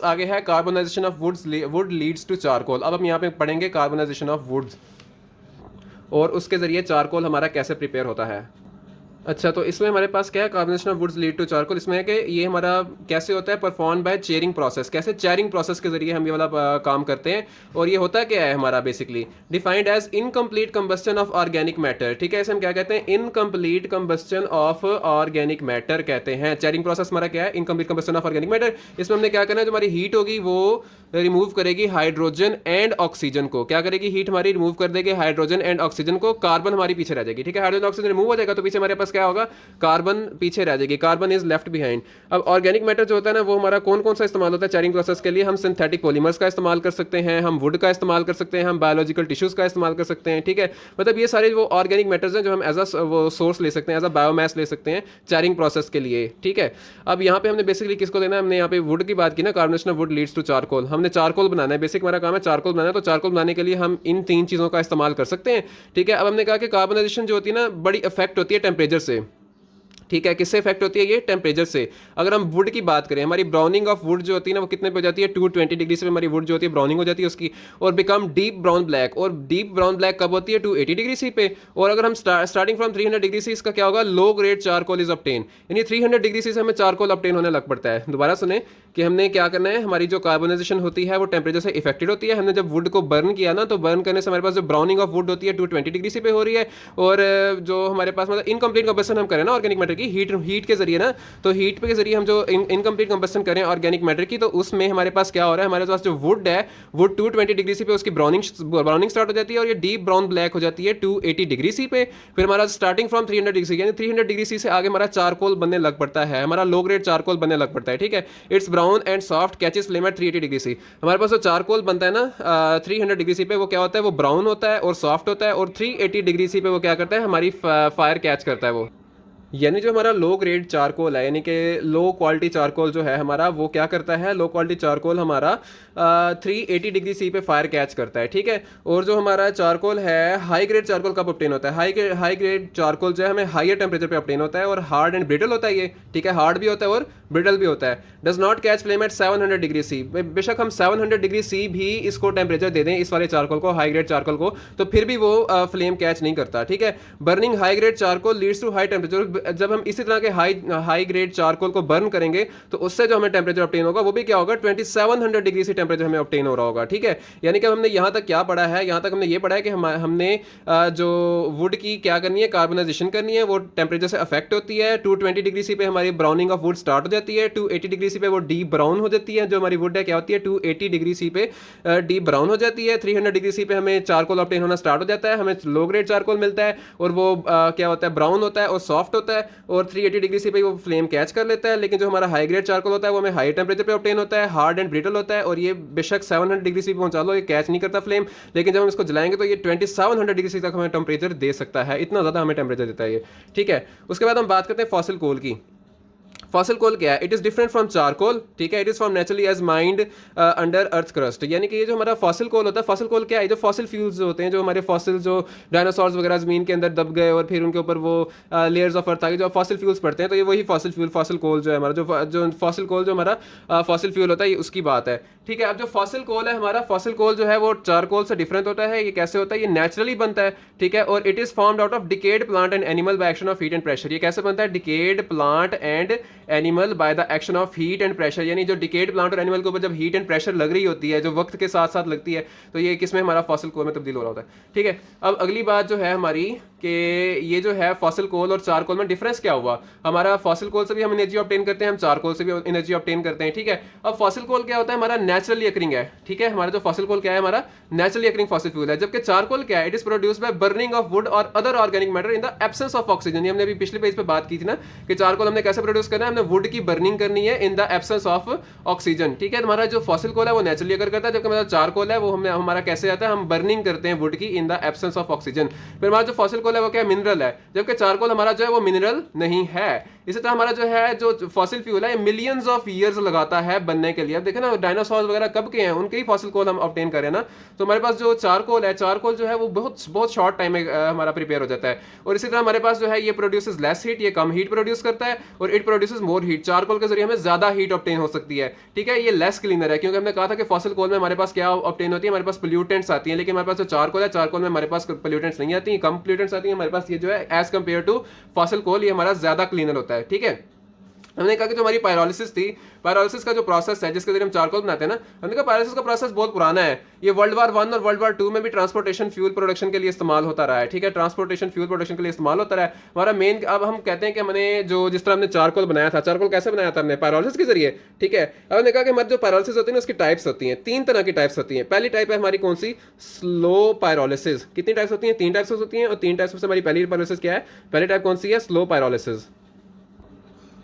आगे है carbonisation of wood leads to charcoal. अब हम यहाँ पे पढ़ेंगे कार्बोनाइजेशन ऑफ वुड्स और उसके ज़रिए चारकोल हमारा कैसे प्रिपेयर होता है। अच्छा, तो इसमें हमारे पास क्या है, carbonation of woods lead to charcoal. इसमें है कि ये हमारा कैसे होता है, परफॉर्म बाय चेयरिंग प्रोसेस, कैसे चेयरिंग प्रोसेस के जरिए हम ये वाला काम करते हैं। और ये होता क्या है हमारा, basically defined as incomplete combustion of organic matter. ठीक है, इसे हम क्या कहते हैं, incomplete combustion of organic matter कहते हैं। चेयरिंग प्रोसेस हमारा क्या है, incomplete combustion of organic matter. इसमें हमने क्या करना है, जो हमारी हीट होगी वो रिमूव करेगी हाइड्रोजन एंड ऑक्सीजन को। क्या करेगी हीट हमारी, रिमूव कर देगी हाइड्रोजन एंड ऑक्सीजन को। कार्बन हमारी पीछे रह जाएगी। ठीक है, हाइड्रोजन ऑक्सीजन रिमूव हो जाएगा तो पीछे हमारे पास क्या होगा, कार्बन पीछे रह जाएगी, कार्बन इज लेफ्ट बिहाइंड। अब ऑर्गेनिक मैटर जो होता है ना, वो हमारा कौन कौन सा इस्तेमाल होता है चेयरिंग प्रोसेस के लिए। हम सिंथेटिक पॉलीमर्स का इस्तेमाल कर सकते हैं, हम वुड का इस्तेमाल कर सकते हैं, हम बायोलॉजिकल टिश्यूज का इस्तेमाल कर सकते हैं। ठीक है, मतलब ये सारे वो ऑर्गेनिक मैटर्स हैं जो हम एज अ वो सोर्स ले सकते हैं, एज अ बायोमास ले सकते हैं चेयरिंग प्रोसेस के लिए। ठीक है, अब यहाँ पे हमने बेसिकली किसको लेना है, हमने यहाँ पे वुड की बात की ना, carbonation of wood leads to charcoal. हमने चारकोल बनाना है, बेसिक हमारा काम है चारकोल बनाना है। तो चारकोल बनाने के लिए हम इन तीन चीज़ों का इस्तेमाल कर सकते हैं। ठीक है, अब हमने कहा कि कार्बोनाइजेशन जो होती है ना, बड़ी इफेक्ट होती है टेम्परेचर से। ठीक है, किससे इफेक्ट होती है ये, टेम्परेचर से। अगर हम वुड की बात करें, हमारी ब्राउनिंग ऑफ वुड जो होती है ना, वो कितने पे हो जाती है, 220 डिग्री से हमारी वुड जो होती है ब्राउनिंग हो जाती है उसकी, और बिकम डीप ब्राउन ब्लैक। और डीप ब्राउन ब्लैक कब होती है, 280 डिग्री सी पे। और अगर हम स्टार्टिंग फ्रॉम 300 डिग्री सी, इसका क्या होगा, low grade charcoal is obtain. यानी 300 डिग्री सी से हमें चारकोल ऑब्टेन होने लग पड़ता है। दोबारा सुने कि हमने क्या करना है, हमारी जो कार्बोनाइजेशन होती है वो टेम्परेचर से इफेक्टेड होती है। हमने जब वुड को बर्न किया ना, तो बर्न करने से हमारे पास जो ब्राउनिंग ऑफ वुड होती है 220 डिग्री सी पे हो रही है। और जो हमारे पास मतलब इनकम्प्लीट कंबस्टन हम करें ना ऑर्गेनिक मैटर की, हीट के जरिए ना, तो हीट के जरिए हम जो इनकम्प्लीट कंबस्टन करें ऑर्गेनिक मैटर की, तो उसमें हमारे पास क्या हो रहा है, हमारे पास जो वुड है वो 220 डिग्री सी पे उसकी ब्राउनिंग स्टार्ट हो जाती है और ये डीप ब्राउन ब्लैक हो जाती है 280 डिग्री सी पे। फिर हमारा स्टार्टिंग फ्रॉम 300 डिग्री सी, यानी 300 डिग्री सी से आगे हमारा चारकोल बनने लग पड़ता है, हमारा लो ग्रेड चारकोल बनने लग पड़ता है। ठीक है, it's brown and soft catches flame at 380 degree C. हमारे पास जो चारकोल बनता है ना 300 डिग्री सी पे, वो क्या होता है, वो ब्राउन होता है और सॉफ्ट होता है। और 380 डिग्री सी पे वो क्या करता है, हमारी फायर कैच करता है वो। यानी जो हमारा लो ग्रेड चारकोल है, यानी कि लो क्वालिटी चारकोल जो है हमारा, वो क्या करता है, लो क्वालिटी चारकोल हमारा 380 डिग्री सी पे फायर कैच करता है। ठीक है, और जो हमारा चारकोल है, हाई ग्रेड चारकोल कब ऑब्टेन होता है, हाई ग्रेड चारकोल जो है हमें हाइयर टेम्परेचर पे ऑब्टेन होता है और हार्ड एंड ब्रिटल होता है ये। ठीक है, हार्ड भी होता है और ब्रिटल भी होता है। Does not catch flame at 700 degree C. बेशक हम 700 डिग्री सी भी इसको टेम्परेचर दे दें इस वाले चारकोल को, हाई ग्रेड चारकोल को, तो फिर भी वो फ्लेम कैच नहीं करता। ठीक है, burning high grade charcoal leads to high temperature. जब हम इसी तरह के हाई ग्रेड चारकोल को बर्न करेंगे तो उससे जो हमें टेम्परेचर ऑब्टेन होगा वो भी क्या होगा, 2700 डिग्री से टेम्परेचर हमें ऑब्टेन हो रहा होगा। ठीक है, यानी कि हमने यहाँ तक क्या पढ़ा है, यहाँ तक हमने ये पढ़ा है कि हमने जो वुड की क्या करनी है, कार्बोनाइजेशन करनी है, वो टेम्परेचर से अफेक्ट होती है। 220 डिग्री सी पे हमारी ब्राउनिंग ऑफ वुड स्टार्ट हो जाती है, 280 डिग्री सी पे वो डीप ब्राउन हो जाती है। जो हमारी वुड है क्या होती है, 280 डिग्री सी पे डीप ब्राउन हो जाती है। 300 डिग्री सी पे हमें चारकोल ऑब्टेन होना स्टार्ट हो जाता है, हमें लो ग्रेड चारकोल मिलता है और वो क्या होता है, ब्राउन होता है और सॉफ्ट होता है और 380 डिग्री सी पे वो फ्लेम कैच कर लेता है। लेकिन जो हमारा हाई ग्रेड चारकोल होता है वो हमें हाई टेम्परेचर पे ऑब्टेन होता है, हार्ड एंड ब्रिटल होता है और ये बेशक 700 डिग्री सी पे पहुंचा लो, ये कैच नहीं करता फ्लेम। लेकिन जब हम इसको जलाएंगे तो ये 2700 डिग्री सी तक हमें टेम्परेचर दे सकता है, इतना ज़्यादा हमें टेम्परेचर देता है ये। ठीक है, उसके बाद हम बात करते हैं फॉसिल कोल की। फॉसिल कोल क्या है, it is different from charcoal. ठीक है, it is from naturally as mined under earth crust. यानी कि ये जो हमारा फॉसिल कोल होता है, फॉसिल कोल क्या है, जो फॉसिल फ्यूल्स होते हैं, जो हमारे फॉसिल जो डायनासोर्स वगैरह जमीन के अंदर दब गए और फिर उनके ऊपर वो लेयर्स ऑफ अर्थ आ गए, जो फॉसिल फ्यूल्स पड़ते हैं, तो ये वही फॉसिल फ्यूल, फॉसिल कोल जो है हमारा, जो फॉसिल कोल जो हमारा फॉसिल फ्यूल होता है, ये उसकी बात है। ठीक है, अब जो फॉसिल कोल है हमारा, फॉसिल कोल जो है वो चारकोल से डिफरेंट होता है। ये कैसे होता है, ये नेचुरली बनता है। ठीक है, और it is formed out of decade plant and animal by action of heat and pressure. ये कैसे बनता है, decade plant and animal by the action of heat and pressure. यानी जो डिकेड प्लांट और एनिमल के ऊपर जब हीट एंड प्रेशर लग रही होती है, जो वक्त के साथ साथ लगती है, तो ये किसमें, हमारा फॉसिल कोल में तब्दील हो रहा होता है। ठीक है, अब अगली बात जो है हमारी कि ये जो है फॉसिल कोल और चारकोल में डिफरेंस क्या हुआ। हमारा फॉसिल कोल से भी हम एनर्जी ऑब्टेन करते हैं, हम चारकोल से भी एनर्जी ऑब्टेन करते हैं। ठीक है, अब फॉसिल कोल क्या होता है, हमारा नेचुरली अकरिंग है। ठीक है, हमारा जो फॉसिल कोल क्या है, हमारा नेचुरली अकरिंग फॉसिल फ्यूल है। जबकि चारकोल क्या है, it is produced by burning of wood और other organic matter in the absence of oxygen. ये हमने अभी पिछले पेज पे बात की थी ना कि चारकोल हमने कैसे प्रोड्यूस करना है, हमने वुड की बर्निंग करनी है इन द एब्सेंस ऑफ ऑक्सीजन। ठीक है, हमारा जो फॉसिल कोल है वो नेचुरली अकर करता है, जबकि हमारा चारकोल है वो हमारा कैसे आता है, हम बर्निंग करते हैं वुड की इन द एब्सेंस ऑफ ऑक्सीजन। फिर हमारा जो फॉसिल कोल है वो क्या, मिनरल है, जबकि चारकोल हमारा जो है वो मिनरल नहीं है। इसी तरह हमारा जो है जो फॉसिल फ्यूल है, मिलियंस ऑफ ईयर्स लगाता है बनने के लिए। अब देखें ना, डायनासोर वगैरह कब के हैं, उनके ही फॉसिल कोल हम ऑब्टेन करें ना, तो हमारे पास जो चारकोल है, चारकोल जो है वो बहुत शॉर्ट टाइम में हमारा प्रिपेयर हो जाता है। और इसी तरह हमारे पास जो है ये प्रोड्यूसेस लेस हीट, ये कम हीट प्रोड्यूस करता है और it produces more heat, charcoal के जरिए हमें ज्यादा हीट ऑब्टेन हो सकती है, ठीक है। ये लेस क्लीनर है, क्योंकि हमने कहा था कि फॉसिल कोल में हमारे पास क्या ऑब्टेन होती है, हमारे पास पोल्यूटेंट्स आती हैं, लेकिन हमारे पास जो चारकोल है, चारकोल में हमारे पास पोल्यूटेंट्स नहीं आती, कम पोल्यूटेंट्स आती है हमारे पास। ये जो है एज कम्पेयर टू फॉसिल कोल ये हमारा ज्यादा क्लीनर होता है, ठीक है। हमने कहा कि जो हमारी पायरोलिसिस थी, पायरोलिसिस का जो प्रोसेस है जिसके जरिए हम चारकोल बनाते हैं ना, हमने कहा पायरोलिसिस का प्रोसेस बहुत पुराना है। ये वर्ल्ड वार 1 और वर्ल्ड वार 2 में भी ट्रांसपोर्टेशन फ्यूल प्रोडक्शन के लिए इस्तेमाल होता रहा है, ठीक है। ट्रांसपोर्टेशन फ्यूल प्रोडक्शन के लिए इस्तेमाल होता रहा है हमारा मेन। अब हम कहते हैं कि हमने जो जिस तरह हमने चारकोल बनाया था, चारकोल कैसे बनाया था हमने, पायरोलिसिस के जरिए, ठीक है। अब हमने कहा कि हमारी जो पायरोलिसिस होती है ना उसकी टाइप्स होती हैं, 3 तरह की टाइप्स होती हैं। पहली टाइप है हमारी कौन सी, स्लो पायरोलिसिस। कितनी टाइप्स होती हैं, 3 टाइप्स होती हैं, और 3 टाइप्स में हमारी पहली पायरोलिसिस क्या है, पहली टाइप कौन सी है, स्लो पायरोलिसिस।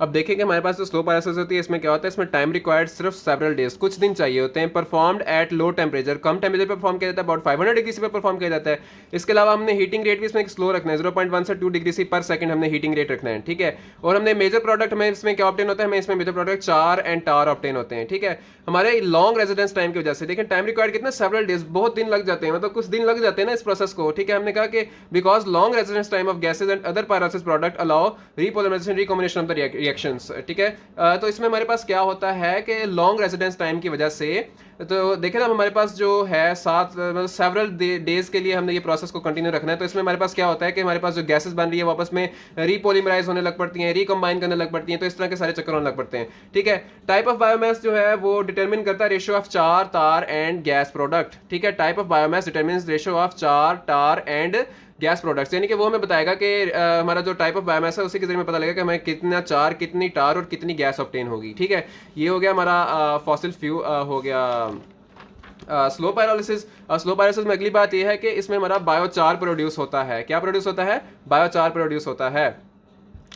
अब देखें कि हमारे पास जो स्लो पायरोलिसिस होती है इसमें क्या होता है, इसमें टाइम रिक्वायर्ड सिर्फ सेवरल डेज, कुछ दिन चाहिए होते हैं। Performed at low temperature, come temperature पर परफॉर्म किया जाता है, अबाउट 500 डिग्री सी पर परफॉर्म किया जाता है। इसके अलावा हमने हीटिंग रेट भी इसमें स्लो रखना है, 0.1 से 2 डिग्री सी पर सेकंड हमने हीटिंग रेट रखना है, ठीक है। और हमने मेजर प्रोडक्ट में इसमें क्या ऑब्टेन होता है, हमें इसमें मेजर प्रोडक्ट चार एंड टार ऑब्टेन होते हैं, ठीक है। हमारे लॉन्ग रेजिडेंस टाइम की वजह से देखें टाइम रिक्वायर्ड कितना, सेवरल डेज, बहुत दिन लग जाते हैं, मतलब कुछ दिन लग जाते हैं ना इस प्रोसेस को, ठीक है। हमने कहा कि because long residence time of gases and other pyrolysis product allow repolymerisation recombination of the reactions, ठीक है। तो इसमें हमारे पास क्या होता है कि लॉन्ग रेजिडेंस टाइम की वजह से, तो देखें ना हमारे पास जो है 7 मतलब सेवरल डेज के लिए हमने ये प्रोसेस को कंटिन्यू रखना है। तो इसमें हमारे पास क्या होता है कि हमारे पास जो गैसेस बन रही है वापस में रीपोलिमराइज होने लग पड़ती हैं, रिकम्बाइन करने लग पड़ती हैं, तो इस तरह के सारे चक्कर होने लग पड़ते हैं, ठीक है। टाइप ऑफ बायोमास जो है वो डिटरमिन करता है रेशियो ऑफ चार, तार एंड गैस प्रोडक्ट, ठीक है। Type of biomass determines ratio of चार, तार एंड गैस प्रोडक्ट्स, यानी कि वो हमें बताएगा कि हमारा जो टाइप ऑफ बायोमास है उसी के जरिए में पता लगेगा कि हमें कितना चार, कितनी टार और कितनी गैस ऑब्टेन होगी, ठीक है। ये हो गया हमारा फॉसिल फ्यूल, हो गया स्लो पायरोलिसिस। स्लो पायरोलिसिस में अगली बात यह है कि इसमें हमारा बायोचार प्रोड्यूस होता है। क्या प्रोड्यूस होता है, बायोचार प्रोड्यूस होता है।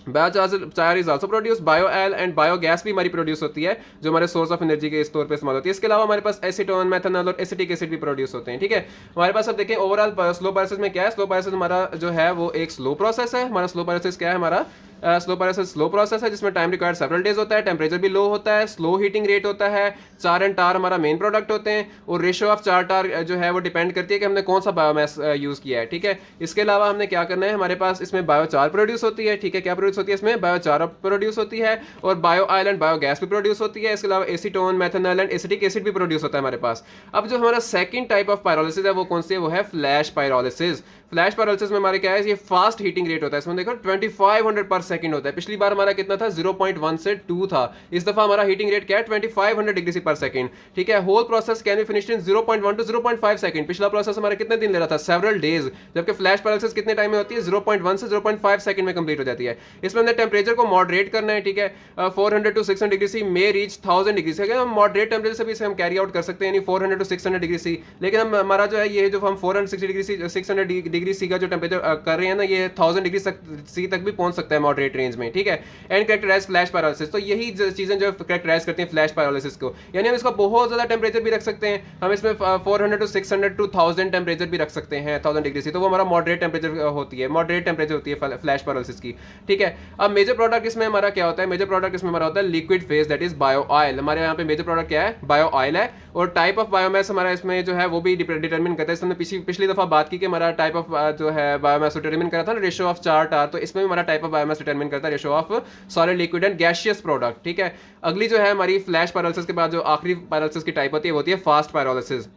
Biochar is also produce, bio oil and biogas भी हमारी प्रोड्यूस होती है जो हमारे सोर्स ऑफ एनर्जी के तौर पे इस्तेमाल होती है। इसके अलावा हमारे पास एसीटोन, मेथनॉल और एसिटिक एसिड भी प्रोड्यूस होते हैं, ठीक है। हमारे पास अब देखें ओवरऑल स्लो पायरोलिसिस में क्या है, स्लो पायरोलिसिस हमारा जो है वो एक स्लो प्रोसेस है। हमारा स्लो पायरोलिसिस क्या है, हमारा स्लो पायरोलिसिस स्लो प्रोसेस है जिसमें टाइम रिक्वायर्ड सेवरल डेज होता है, टेम्परेचर भी लो होता है, स्लो हीटिंग रेट होता है, चार एंड टार हमारा मेन प्रोडक्ट होते हैं, और रेशियो ऑफ चार टार जो है वो डिपेंड करती है कि हमने कौन सा बायोमास यूज किया है, ठीक है। इसके अलावा हमने क्या करना है, हमारे पास इसमें बायोचार प्रोड्यूस होती है, ठीक है। क्या प्रोड्यूस होती है, इसमें बायोचार प्रोड्यूस होती है, और बायो ऑयल एंड बायोगैस भी प्रोड्यूस होती है। इसके अलावा acetone, methanol and acetic acid भी प्रोड्यूस होता है हमारे पास। अब जो हमारा सेकंड टाइप ऑफ पायरोलिसिस है वो कौन सी है, वो है फ्लैश पायरोलिसिस। फ्लैश पायरोलिसिस में हमारे क्या है, ये फास्ट हीटिंग रेट होता है, इसमें देखो 2500 पर सेकंड होता है। पिछली बार हमारा कितना था, 0.1 से 2 था। इस दफा हमारा हीटिंग रेट क्या है, 2500 डिग्री सी पर सेकंड, ठीक है। Whole process can be finished in 0.1 to 0.5 second. पिछला प्रोसेस हमारा कितने दिन ले रहा था, सेवरल डेज, जबकि फ्लैश पायरोलिसिस कितने टाइम में होती है, 0.1 से 0.5 सेकंड में कंप्लीट हो जाती है। इसमें हमने टेम्परेचर को मॉडरेट करना है, ठीक है। 400 to 600 degree C may reach 1000 degree C. अगर हम मॉडरेट टेम्परेचर से भी इसे हम कैरी आउट कर सकते हैं, यानी 400 टू 600 डिग्री सी। लेकिन हम हमारा जो है ये जो हम 460 डिग्री सी, 600 डिग्री सी का जो टेम्परेचर कर रहे हैं ना, ये 1000 डिग्री सी तक भी पहुंच सकता है मॉडरेट रेंज में, ठीक है। एंड कैरेक्टराइज फ्लैश पायरोलिसिस, तो यही चीजें जो कैरेक्टराइज करती हैं फ्लैश पायरोलिसिस को, यानी हम इसका बहुत ज्यादा टेम्परेचर भी रख सकते हैं, हम इसमें 400 टू 600 टू 1000 टेम्परेचर भी रख सकते हैं, 1000 डिग्री सी, तो वो हमारा मॉडरेट टेम्परेचर होती है, मॉडरेट टेम्परेचर होती है फ्लैश पायरोलिसिस की, ठीक है। अब मेजर प्रोडक्ट इसमें हमारा क्या होता है, मेजर प्रोडक्ट इसमें हमारा होता है liquid phase, that is bio oil. हमारे यहाँ पे मेजर प्रोडक्ट क्या है, बायो ऑयल है। और टाइप ऑफ बायोमास हमारा इसमें जो है वो भी डिटरमिन करता है। हमने पिछली दफा बात की कि हमारा टाइप ऑफ जो है बायोमास डिटरमिन करा था ना, रेशियो ऑफ चार टार, तो इसमें भी हमारा टाइप ऑफ बायोमास डिटरमिन करता है ratio of solid, liquid and gaseous product, ठीक है। अगली जो है हमारी फ्लैश पायरोलिसिस के बाद जो आखिरी पायरोलिसिस की टाइप होती है वो होती है फास्ट पायरोलिसिस।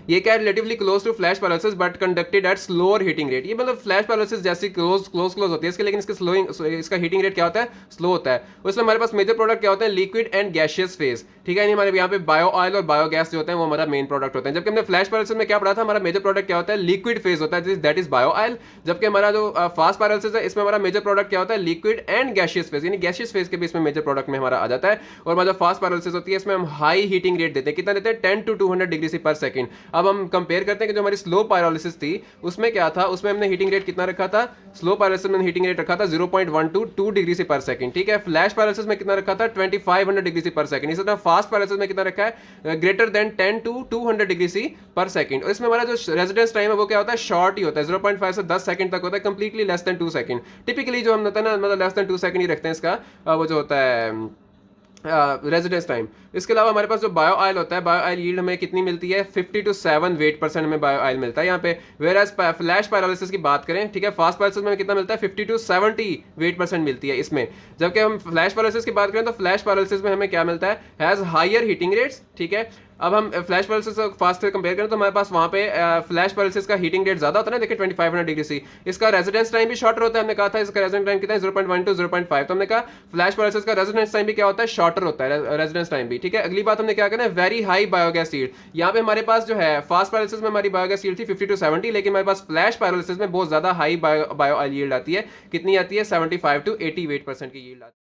ये क्या है, relatively close to flash pyrolysis but conducted at slower heating rate. ये मतलब फ्लैश पायरोलिसिस जैसी क्लोज होती है इसके, लेकिन इसके स्लोइंग, इसका हीटिंग रेट क्या होता है, स्लो होता है। उसमें हमारे पास मेजर प्रोडक्ट क्या होते हैं, लिक्विड एंड गैसियस फेज, ठीक है। हमारे यहाँ पे बायो ऑयल और बायोगैस जो होते हैं वो हमारा मेन प्रोडक्ट होते हैं। जबकि हमने फ्लैश पायरोलिसिस में क्या पढ़ा था, हमारा मेजर प्रोडक्ट क्या होता है, लिक्विड फेज होता है, दैट इज बायो ऑयल। जबकि हमारा जो फास्ट पायरोलिसिस है इसमें हमारा मेजर प्रोडक्ट क्या होता है, लिक्विड एंड गैसियस फेज, यानी गैसियस फेज के भी इसमें मेजर प्रोडक्ट में हमारा आ जाता है। और हमारा जो फास्ट पायरोलिसिस होती है इसमें हम हाई हीटिंग रेट देते हैं, कितना देते हैं, 10 to 200 degree C per second. अब हम कंपेयर करते हैं कि जो हमारी स्लो पायरोलिसिस थी उसमें क्या था, उसमें हमने हीटिंग रेट कितना रखा था, स्लो पायरोलिसिस में हीटिंग रेट रखा था 0.1 to 2 degree C per second, ठीक है। फ्लैश पायरोलिसिस में कितना रखा था, 2500 डिग्री सी पर सेकंड। इसी तरह फास्ट पायरोलिसिस में कितना रखा है, greater than 10 to 200 degree C per second. और इसमें हमारा जो रेजिडेंस टाइम है वो क्या होता है, शॉर्ट ही होता है, 0.5 से 10 सेकंड तक होता है, completely less than 2 second. Typically जो हम होता है ना, मतलब लेस देन 2 सेकंड ही रखते हैं इसका वो जो होता है रेजिडेंस टाइम। इसके अलावा हमारे पास जो बायो ऑयल होता है, बायो ऑयल यील्ड हमें कितनी मिलती है, 50 to 7 वेट% में बायो ऑयल मिलता है यहाँ पे। वेयर एज फ्लैश पायरोलिसिस की बात करें, ठीक है, फास्ट पायरोलिसिस में कितना मिलता है, 50 to 70 वेट% मिलती है इसमें। जबकि हम फ्लैश पायरोलिसिस की बात करें तो फ्लैश पायरोलिसिस में हमें क्या मिलता है, हैज़ हायर हीटिंग रेट्स, ठीक है। अब हम फ्लैश पायरोलिसिस फास्ट से कंपेयर करें तो हमारे पास वहाँ पे फ्लैश पायरोलिसिस का हीटिंग रेट ज्यादा होता है ना, देखिए 2500 डिग्री सी। इसका रेजिडेंस टाइम भी शॉर्टर होता है, हमने कहा था इसका रेजिडेंस टाइम कितना है, 0.1 to 0.5। तो हमने कहा फ्लैश पायरोलिसिस का रेजिडेंस टाइम भी क्या होता है, शॉर्टर होता है रेजिडेंस टाइम भी, ठीक है। अगली बात हमने क्या करना है, वेरी हाई बायोगैस यील्ड। यहाँ पे हमारे पास जो है फास्ट पायरोलिसिस में हमारी बायोगैस यील्ड थी 50 to 70, लेकिन हमारे पास फ्लैश पायरोलिसिस में बहुत ज्यादा हाई बायो ऑयल यील्ड आती है। कितनी आती है, 75 to 80 वेट% की यील्ड आती है।